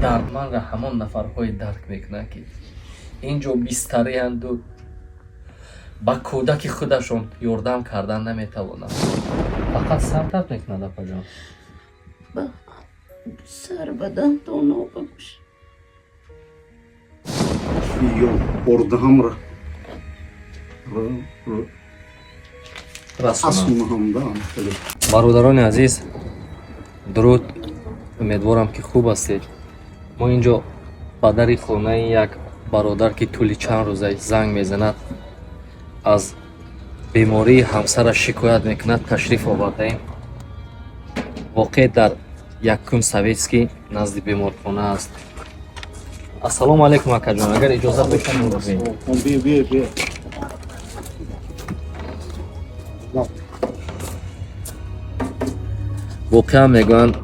дардмандро ҳамон нафарҳое дарк мекунанд ки ин ҷо бистарианду ба кӯдаки худашон ёрдам кардан наметавонанд. Фақат сар дард мекунад апаҷон. Сар бадан то нобагӯш. Ё ордаҳамра расунаҳамда. бародарони азиз, дуруд. умедворам ки хуб ҳастед. мо ин ҷо ба дари хонаи як бародар ки тӯли чанд рӯза занг мезанад, аз бемории ҳамсараш шикоят мекунад, ташриф овардаем. воқеъ дар якум Советский назди беморхона аст. ассалому алайкум акаҷон, агар иҷоза бошад воқеан мегӯянд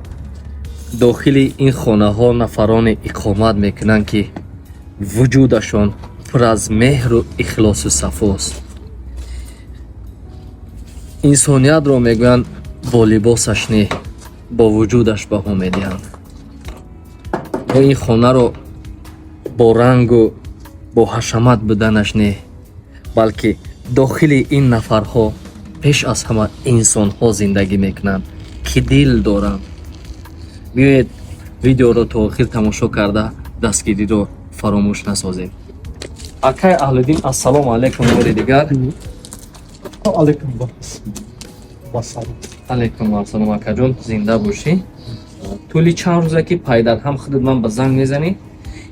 дохили ин хонаҳо нафароне иқомат мекунанд ки вуҷудашон пур аз меҳру ихлосу сафост. инсониятро мегӯянд бо либосаш не, бо вуҷудаш баҳо медиҳанд. мо ин хонаро бо рангу бо ҳашамат буданаш не, балки дохили ин нафарҳо пеш аз ҳама инсонҳо зиндагӣ мекунанд ки дил доранд. биёед видеоро то охир тамошо карда дастгириро фаромӯш насозем. акай аҳлиддин, ассалому алайкум. бори дигар алайкум ассалом. акаҷон зинда бошӣ. тӯли чанд рӯза ки пайдар ҳам худат ман ба занг мезанӣ,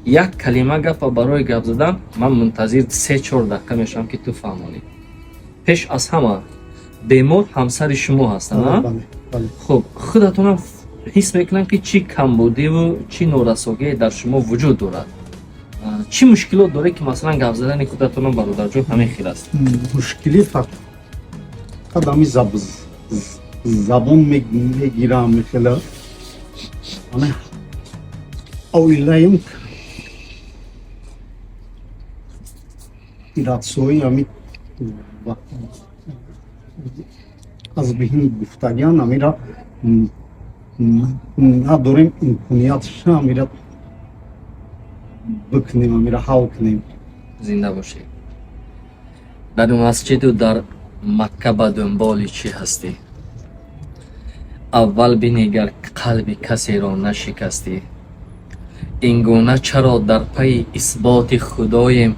як калима гапа барои гап задан ман мунтазир 3-4 дақиқа мешавам ки ту фаҳмонӣ. пеш аз ҳама бемор ҳамсари шумо ҳастанд. хуб, худатонам ҳис мекунам ки чӣ камбудиву чӣ норасогие дар шумо вуҷуд дорад? чӣ мушкилот доред ки масалан гап задани худатонам бародарҷон ҳамин хел аст? мушкили фақат ҳами забон мегирам мехела. оилаем оператсияи ҳами аз биҳин гуфтагиан ҳамира надорем имкониятша ҳамира бикунем, ҳамира ҳал кунем. зинда бошед. дар масҷиду дар Макка ба дунболи чӣ ҳастӣ? аввал бинигар қалби касеро нашикастӣ. ин гуна чаро дар пайи исботи худоем,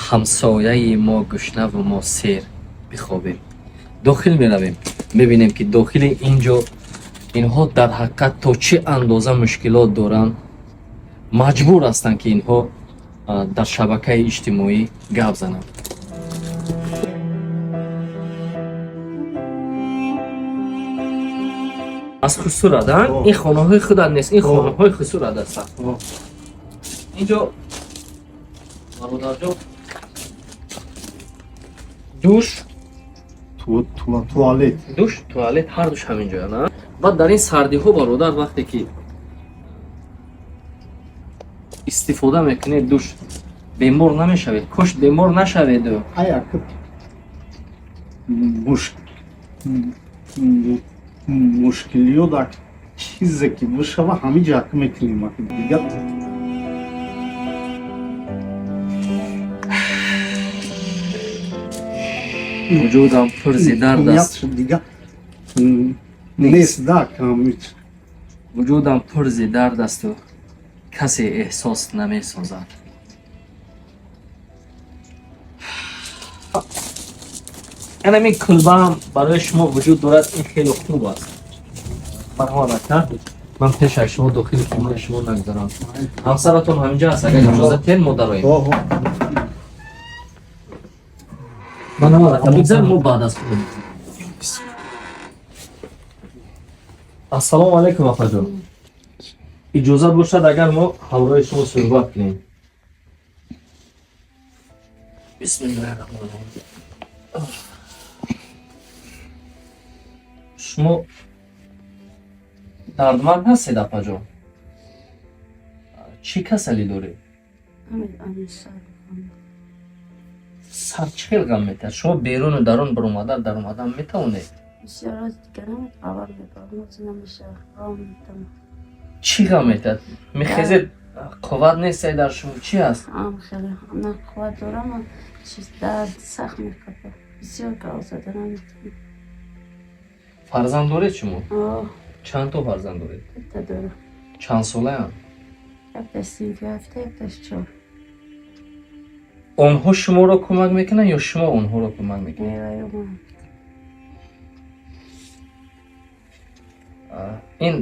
ҳамсояи мо гушнаву мо сер бихобем. дохил меравем, мебинем ки дохили ин ҷо инҳо дар ҳақиқат то чӣ андоза мушкилот доранд, маҷбур ҳастанд ки инҳо дар шабакаи иҷтимоӣ гап зананд. аз хусурадан ин хонаҳои худат нест, ин хонаҳои хусурат ҳастанд. ин ҷо бародарҷон душ, туалет душ, туалет, ҳар душ ҳамин ҷоя, на? баъд дар ин сардиҳо бародар вақте ки истифода мекунед душ, бемор намешавед? кош бемор нашаведу. мушкилиё дар чизе ки бишава ҳамиҷа мекунем дигар. вуҷудам пурзи дард аст. дигар нест да камич. вуҷудам пурзи дард асту касе эҳсос намесозад. ин кулбаам барои шумо вуҷуд дорад. ин хеле хуб аст. марҳамат, ман пешаш шумо дохили хонаи шумо нагзарам. ҳамсаратон ҳаминҷа аст? агар иҷозат диҳед мо дароем. бигзар, мо баъд аз худ. ассалому алайкум апаҷон. иҷозат бошад агар мо ҳаврои шумо суҳбат кунем? бисмиллаҳир-раҳмонир-раҳим. шумо дардманд ҳастед апаҷон? чӣ касалӣ доред? сар чӣ хел ғам метавонад? шумо беруну дарун баромадан метавонед? чӣ ғам метад? Мехезед қувват нестед дар шумо, чӣ аст? خیلی نه قوت دارم و چیز درد سخت میکنه بسیار کار زده نمیتونم Фарзанд доред шумо? آه Чанд то фарзанд доред? تا دارم Чанд солаянд? یک دستیم که هفته یک دست چهار онҳо шуморо кӯмак мекунанд ё шумо онҳоро кӯмак мекунед? میوه من ин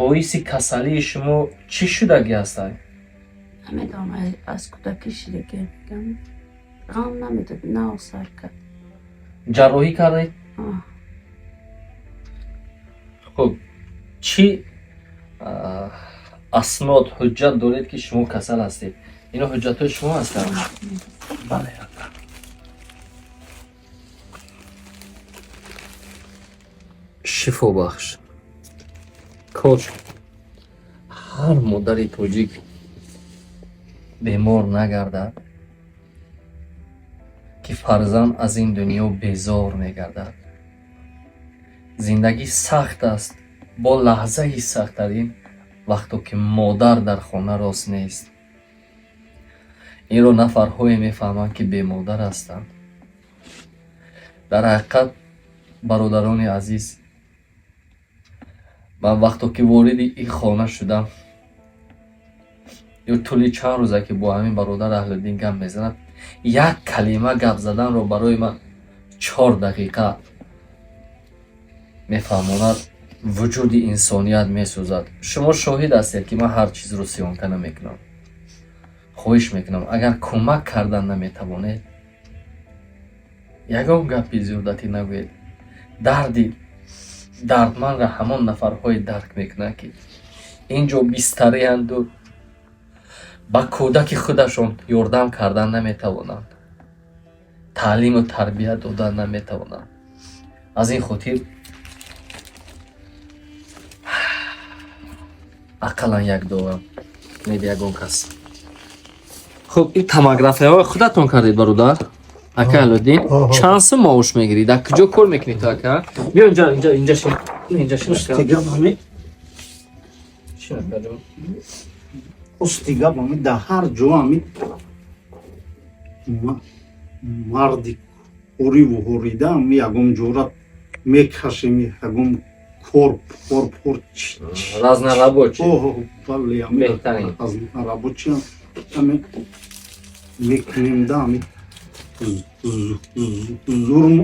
боиси касалии шумо чӣ шудаги ҳастад? نمیدونم از کودکی شیرگی میگم غم نمیداد نه سر کرد ҷарроҳӣ кардед? آه хуб чӣ аснод ҳуҷҷат доред ки шумо касал ҳастед? ино ҳуҷҷатҳои шумо ҳастанд? бале шифобахш кош ҳар модари тоҷик бемор нагардад ки фарзанд аз ин дунё безор мегардад. зиндагӣ сахт аст, бо лаҳзаи сахттарин вақто ки модар дар хона рост нест. инро нафарҳое мефаҳманд ки бемодар ҳастанд. дар ҳақиқат бародарони азиз, ман вақто ки вориди ин хона шудам ё тӯли чанд рӯза ки бо ҳамин бародар аҳлиддин гап мезанам, як калима гап заданро барои ман 4 дақиқа мефаҳмонад, вуҷуди инсоният месӯзад. шумо шоҳид ҳастед ки ман ҳар чизро сиёнка намекунам. хоҳиш мекунам, агар кӯмак кардан наметавонед, ягон гапи зиёдатӣ нагӯед. дарди дардмандро ҳамон нафарҳое дарк мекунанд ки ин ҷо бистарианду ба кӯдаки худашон ёрдам кардан наметавонанд, таълиму тарбия додан наметавонанд. аз ин хотир ақаллан як дорам, неди ягон кас. хуб ин томографияҳои худатон кардед бародар? ака Алоддин, чанд сум маош мегирид? дар куҷо кор мекунед ту ака? биё инҷа шин Устига бами устига бами да ҳар ҷо ами марди ҳориву ҳорида ами ягон ҷора мекашем ягон кор разнарабочи бале ами беҳтарин. разнарабочи ами мекунем да ами зурм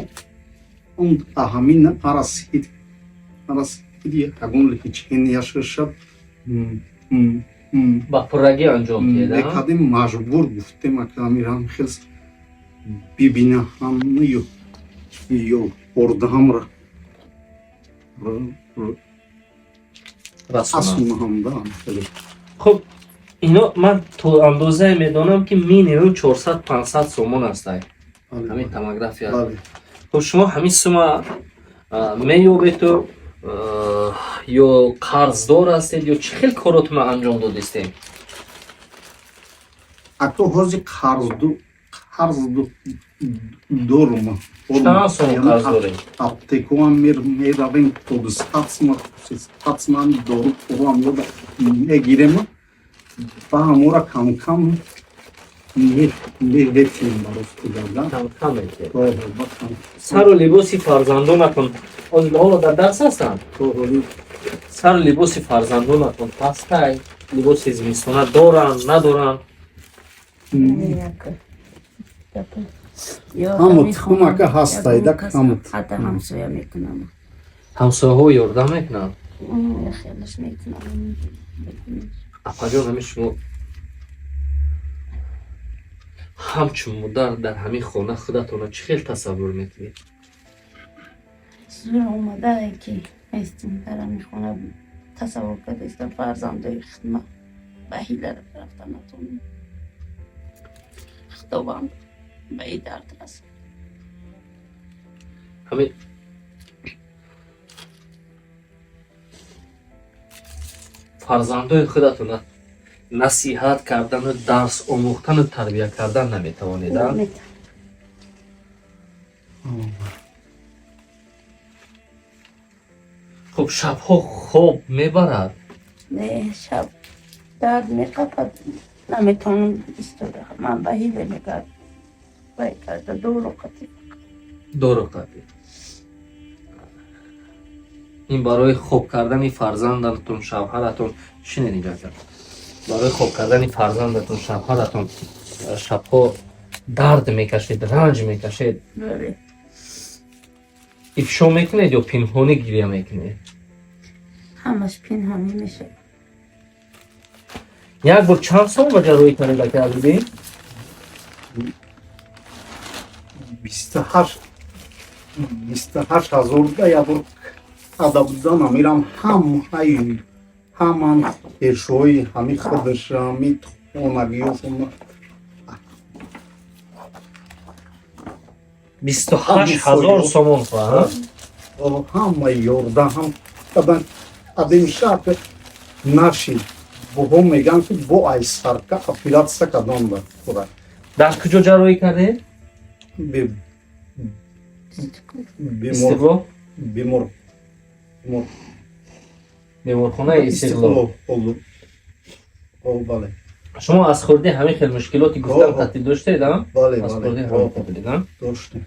он ҳамин арасид ягон личения шашад ба пуррагӣ анҷом диҳед? мекардем маҷбур гуфтем акамирам хелс бибинаҳам ё ордаҳамра расунаҳамда. хуб ино ман то андозае медонам ки минимум 400-500 сомон ҳастай ҳамин томография. хуб шумо ҳамин сума меёбеду ё қарздор ҳастед ё чӣ хел коротро анҷом додистед? ако ҳозир қарз дорум. Чанд сом қарз доред? аптекаам меравем то статсман дору пурам ёда мегирем ба ҳамора камкам меветим баростигада. Камкам мекунед. сару либоси фарзандонатон ҳоло дар даст ҳастанд? сару либоси фарзандонатон ҳастай? либоси зимистона доранд, надоранд? ҳамака ҳастайда حتی همسایه میکنم ҳамсояҳо ёрдам мекунанд? خیلیش میکنم апаҷон ҳамин шумо ҳамчун модар дар ҳамин хона худатонро чӣ хел тасаввур мекунед? زور اومده که میستیم در همین خونه تصور کرده ایستم فرزندای خدمت به حیله رفتن نتونیم خطابم به این درد رسید. ҳамин фарзандои худатонро насиҳат кардану дарс омӯхтану тарбия кардан наметавонед? хуб шабҳо хоб мебарад? نه شب درد میقفد نمیتونم ایستاده من به هیله میگرد باید کرده دو رقتی دورقتی این برای خوب کردن فرزندتون شوهرتون شنیدید کرد برای خوب کردن فرزندتون شوهرتون شبها درد میکشید رنج میکشید بله افشا میکنید یا پنهانی گریه میکنید همش پنهانی میشه یک بار چند سال با جروی کنید کردید 28,000 я бур адабзана мирам ҳаман эршои ҳами хидиша ҳами хонагиёшуна 28,000 сомон ҳама ёрдаҳам адан адин шарт наши буҳо меган ки бо айсарка оператсия кардон ба хура дар куҷо ҷарроҳӣ кардед истиқлол беморхонаи истиқлол бале шумо аз хурди ҳамин хел мушкилоти гуфтам қатӣ доштед бале аз хурди ҳамин қабилидам доштем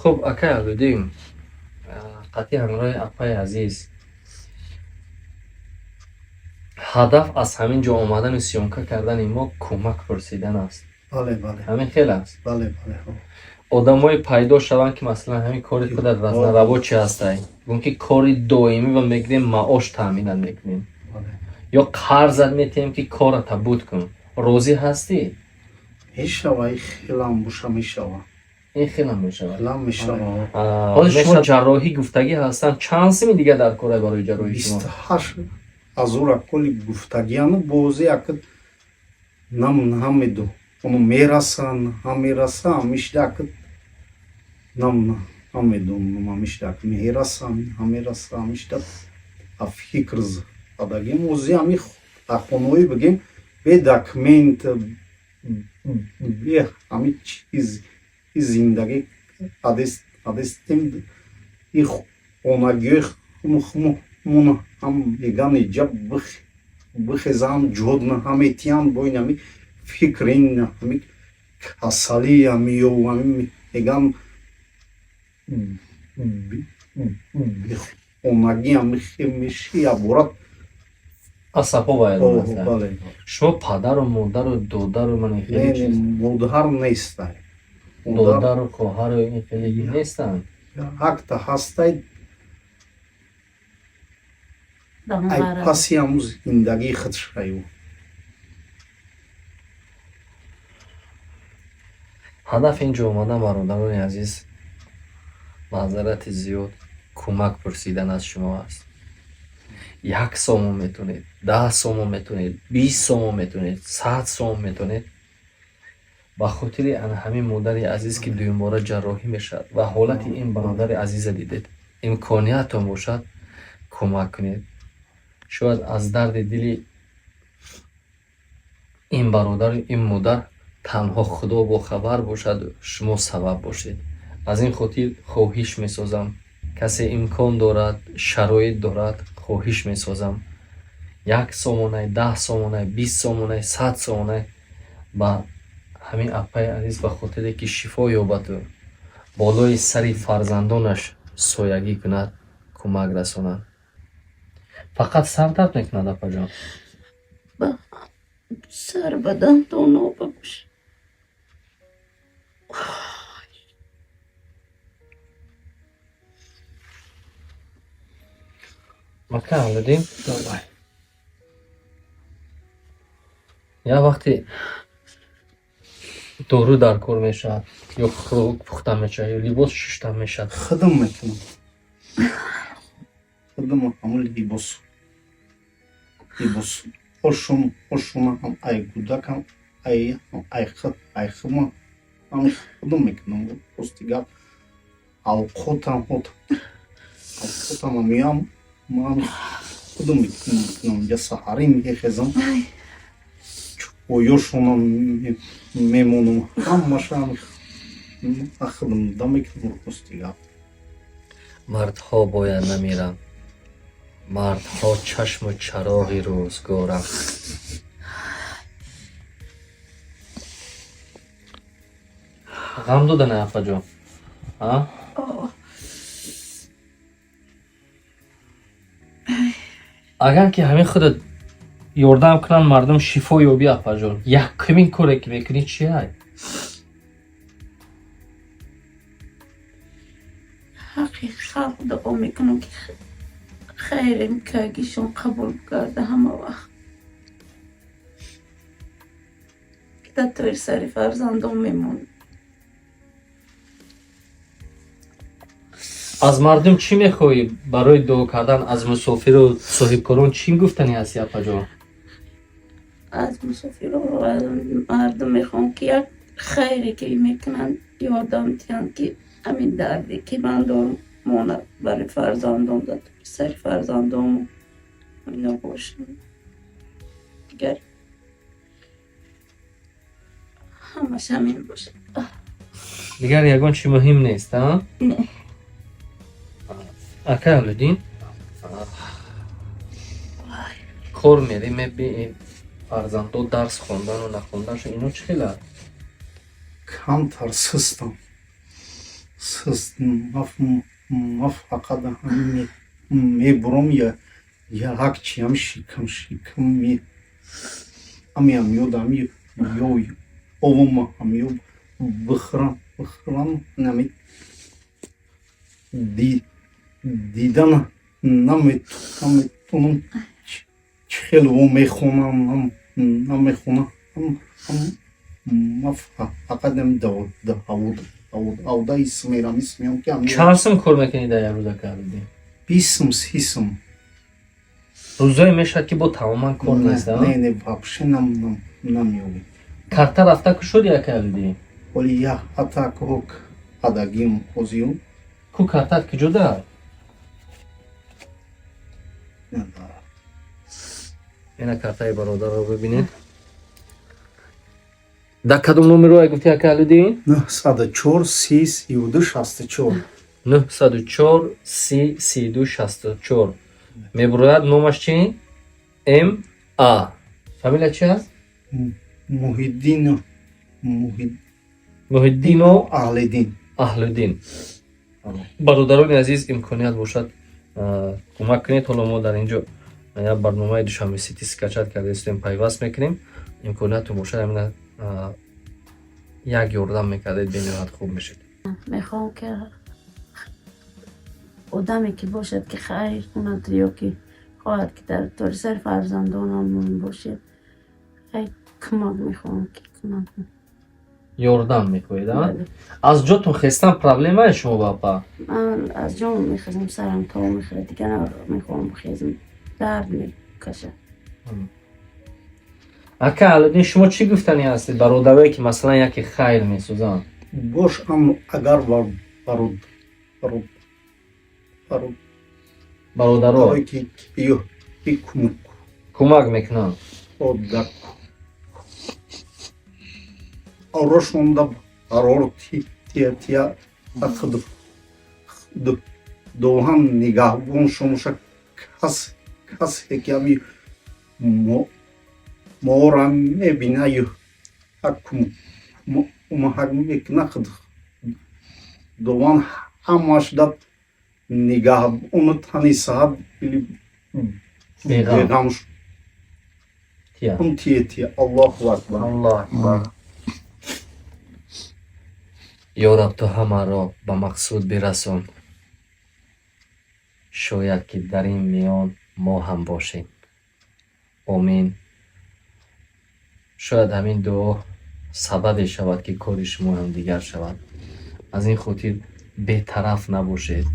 хуб акай алудин қатӣ ҳамроҳи апаи азиз ҳадаф аз ҳамин ҷо омадани сёнка кардани мо кӯмак пурсидан аст бале бале ҳамин хел аст бале бале одамои пайдо шаванд ки масалан ҳамин кори худат разнарабо чи ҳастай гӯн ки кори доимӣ ва мегӯем маош таъминат мекунем ё қарзат метиҳем ки кората буд кун розӣ ҳастӣ мешава ин хелам буша мешава ин хелам мешавад хелам мешава ҳозир шумо ҷарроҳӣ гуфтагӣ ҳастанд чанд сими дига дар кора барои ҷарроҳӣ шумо 28,000 коли гуфтагияну бозе акид намеду оно мерасан ҳамераса ҳамишда акид намедонам ҳамишда мераса ҳамераса ҳамишда афикр задагим ози ҳами ахоноӣ бигем бе документ бе ҳами чиз зиндагӣ адестем и хонагиёи хумона ҳам меган иҷа бихезам ҷодна ҳаметиям боин ҳами фикрин ҳами касалӣ ҳами ё ҳами меган хонагӣ ҳами хемиши яборат асабҳо вайрон ҳастанд шумо падару модару додару ман модар нестай додару хоҳару ин хеле нестанд ҳакта ҳастай ай паси ҳамун зиндагии худ шаю ҳадаф ин ҷо омадан бародарони азиз маъзарати зиёд кӯмак пурсидан аз шумо аст 1 сомон метонед 10 сомон метонед 20 сомон метонед 100 сомон метонед ба хотири ҳамин модари азиз ки дуюмбора ҷарроҳӣ мешавад ва ҳолати ин бародари азиза дидед имкониятон бошад кӯмак кунед шояд аз дарди дили ин бародару ин модар танҳо худо бохабар бошаду шумо сабаб бошед аз ин хотир хоҳиш месозам касе имкон дорад шароит дорад хоҳиш месозам 1 сомонай 10 сомонай 20 сомонай 100 сомонай ба ҳамин апаи азиз ба хотире ки шифо ёбаду болои сари фарзандонаш соягӣ кунад кӯмак расонад фақат сар дард мекунад апаҷон сар бадан доно бабуш мака алудин я вақте дору дар кор мешавад ё хӯрок пухта мешавад ё либос шушта мешавад хидм мекунам хидм ҳамун либос ошунам ай гудакам ай хима ҳамин хидм мекунам постига авқотам амиам ман хидм мекунам ҷа саҳарӣ мехезам чӯёшонам мемонам ҳамашам хидмда мекунам постига мардҳо бояд намиранд мардҳо чашму чароғи рӯзгорам. ғам додана афаҷон? агар ки ҳамин худат ёрдам кунанд мардум шифо ёбӣ афаҷон, якумин коре ки мекунӣ чиай? ҳаққи халқ дуо мекунам ки хайрем кагишон қабул карда ҳама вақт ки дар тои сари фарзандон мемон. аз мардум чӣ мехоҳӣ барои дуо кардан? Аз мусофиру соҳибкорон чӣ гуфтанӣ ҳасти апаҷон? аз мусофиру аз мардум мехоҳам ки як хайре ки мекунанд ёрдам диҳанд ки ҳамин дарде ки ман дорам монад барои фарзандон, дар тои сари фарзандон ино бошам. дигар ҳамаш ҳамин бошад. дигар ягон чӣ муҳим нест? Не. ака Авлуддин, кор мерӣ мебинӣ фарзандо дарс хондану нахонданшо ино чӣ хел аст? камтар сустам. Суст маф фақат ҳамин мебурам як чиям шикам ҳамиам ёд ҳами ёй овума ҳамиё бихӯрам нами дидан наметунам чӣ хел во мехонам намехонам ма фақат авда исмерам ки чанд сум кор мекунӣ дар як рӯз, ака Авлуддин? 20 30 сум. рӯзое мешавад ки бо тамоман кор нест? Не вообще намёбӣ. карта рафта ку шуди, ака Авлуддин? ولی یا حتی که ادگیم خوزیون ку картат киҷо дорад? نداره. ина картаи бародарро бибинед. дар кадом номерое гуфти, ака Авлуддин? 904 30 32 64. 904 30 32 64. мебурояд. номаш чи? МА. фамилия чи аст? муҳиддину аҳлуддин. бародарони азиз, имконият бошад кӯмак кунед. ҳоло мо дар инҷо як барномаи душанбесити скачат карда истем, пайваст мекунем. имконияту бошад амина як ёрдам мекардед, бениҳоят хуб мешед. мехоҳам ки одаме ки бошад ки хайр кунад ё ки хоҳад ки дар тори сари фарзандонамон бошед, хайр кӯмак мехоҳам ки кунад. ёрдам мекунед? аз ҷотун хестан проблемае шумо бапа? ман аз ҷом мехезам, сарам то мехӯрад, дигар мехоҳам хезам, дард мекашад. ака Авлуддин, шумо чӣ гуфтанӣ ҳастед бародарое ки масалан яке хайр месӯзанд? бош агар бародаро ки кӯмак мекунанд, рошонда қарор тия доҳан нигаҳбон шумоша касе ки ами моора мебинаю кӯмак мекунад дован ҳамаш дад нигаҳбону тани саҳат беғам тия. аллоҳу акбар. ё раб, ту ҳамаро ба мақсуд бирасон. шояд ки дар ин миён мо ҳам бошем. омин. шояд ҳамин дуо сабабе шавад ки кори шумо ҳам дигар шавад. аз ин хотир бетараф набошед.